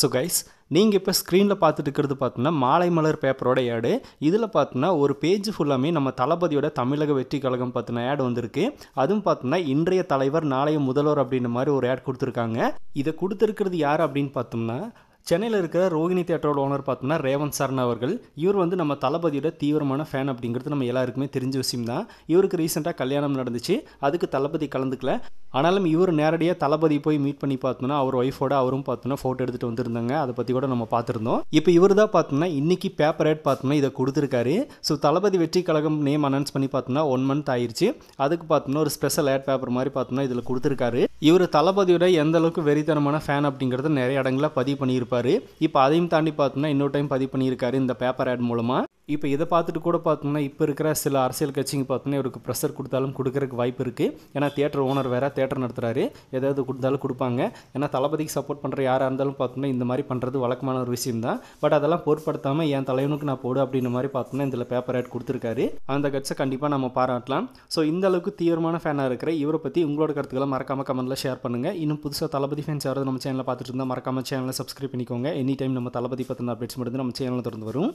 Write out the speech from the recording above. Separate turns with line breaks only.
So guys, நீங்கள் இப்போ ஸ்க்ரீனில் பார்த்துட்டு இருக்கிறது பார்த்தீங்கன்னா மாலை மலர் பேப்பரோட ஆடு. இதில் பார்த்தீங்கன்னா ஒரு பேஜ் ஃபுல்லாமே நம்ம தளபதியோட தமிழக வெற்றி கழகம் பற்றின ஆட் வந்திருக்கு. அதுவும் பார்த்தீங்கன்னா இன்றைய தலைவர் நாளைய முதல்வர் அப்படின்ற மாதிரி ஒரு ஆட் கொடுத்துருக்காங்க. இதை கொடுத்துருக்கிறது யார் அப்படின்னு பார்த்தோம்னா சென்னையில் இருக்கிற ரோகிணி தியேட்டரோட ஓனர் பார்த்தோம்னா ரேவந்த் சரண் அவர்கள். இவர் வந்து நம்ம தளபதியோட தீவிரமான ஃபேன் அப்படிங்கிறது நம்ம எல்லாருக்குமே தெரிஞ்ச விஷயம் தான். இவருக்கு ரீசெண்டாக கல்யாணம் நடந்துச்சு. அதுக்கு தளபதி கலந்துக்கல. ஆனாலும் இவர் நேரடியாக தளபதி போய் மீட் பண்ணி பார்த்தோம்னா அவர் ஒய்ஃபோட அவரும் பார்த்தோம்னா ஃபோட்டோ எடுத்துகிட்டு வந்திருந்தாங்க. அதை பற்றி கூட நம்ம பார்த்துருந்தோம். இப்போ இவர் தான் பார்த்தோம்னா இன்றைக்கி பேப்பர் ஆட் பார்த்தோம்னா இதை கொடுத்துருக்காரு. ஸோ தளபதி வெற்றி கழகம் நேம் அனௌன்ஸ் பண்ணி பார்த்தோம்னா 1 month ஆயிடுச்சு. அதுக்கு பார்த்தோம்னா ஒரு ஸ்பெஷல் ஆட் பேப்பர் மாதிரி பார்த்தோம்னா இதில் கொடுத்துருக்காரு. இவர் தளபதியோட எந்த அளவுக்கு வெறித்தனமான ஃபேன் அப்படிங்கிறத நிறைய இடங்களில் பதிவு பண்ணியிருப்பார். இப்போ அதையும் தாண்டி பார்த்தோம்னா இன்னொரு டைம் பதிவு பண்ணியிருக்காரு இந்த பேப்பர் ஆட் மூலமாக. இப்போ இதை பார்த்துட்டு கூட பார்த்தோம்னா இப்போ இருக்கிற சில அரசியல் கட்சிங்க பார்த்தோம்னா இவருக்கு ப்ரெஷர் கொடுத்தாலும் கொடுக்கறதுக்கு வாய்ப்பு இருக்குது. ஏன்னா தியேட்டர் ஓனர் வேறு தேட்டர் நடத்துகிறாரு. எதாவது கொடுத்தாலும் கொடுப்பாங்க. ஏன்னா தளபதிக்கு சப்போர்ட் பண்ணுற யாராக இருந்தாலும் பார்த்தோம்னா இந்த மாதிரி பண்ணுறது வழக்கமான ஒரு விஷயம் தான். பட் அதெல்லாம் பொருட்படுத்தாமல் என் தலைவனுக்கு நான் போடு அப்படின்ற மாதிரி பார்த்தோம்னா இதில் பேப்பர் ஆட் கொடுத்துருக்காரு. அந்த கட்சை கண்டிப்பாக நம்ம பாராட்டலாம். ஸோ இந்த அளவுக்கு தீவிரமான ஃபேனாக இருக்கிற இவரை பற்றி உங்களோட கருத்துக்களை மறக்காமல் கமெண்ட்டில் ஷேர் பண்ணுங்கள். இன்னும் புதுசாக தளபதி ஃபேன்ஸ் யாராவது நம்ம சேனலில் பார்த்துட்டு இருந்தால் மறக்காமல் சேனலை சப்ஸ்கிரைப் பண்ணிக்கோங்க. எனி டைம் நம்ம தளபதி பற்றின அப்டேட்ஸ் மட்டும் நம்ம சேனலில் தொடர்ந்து வரும்.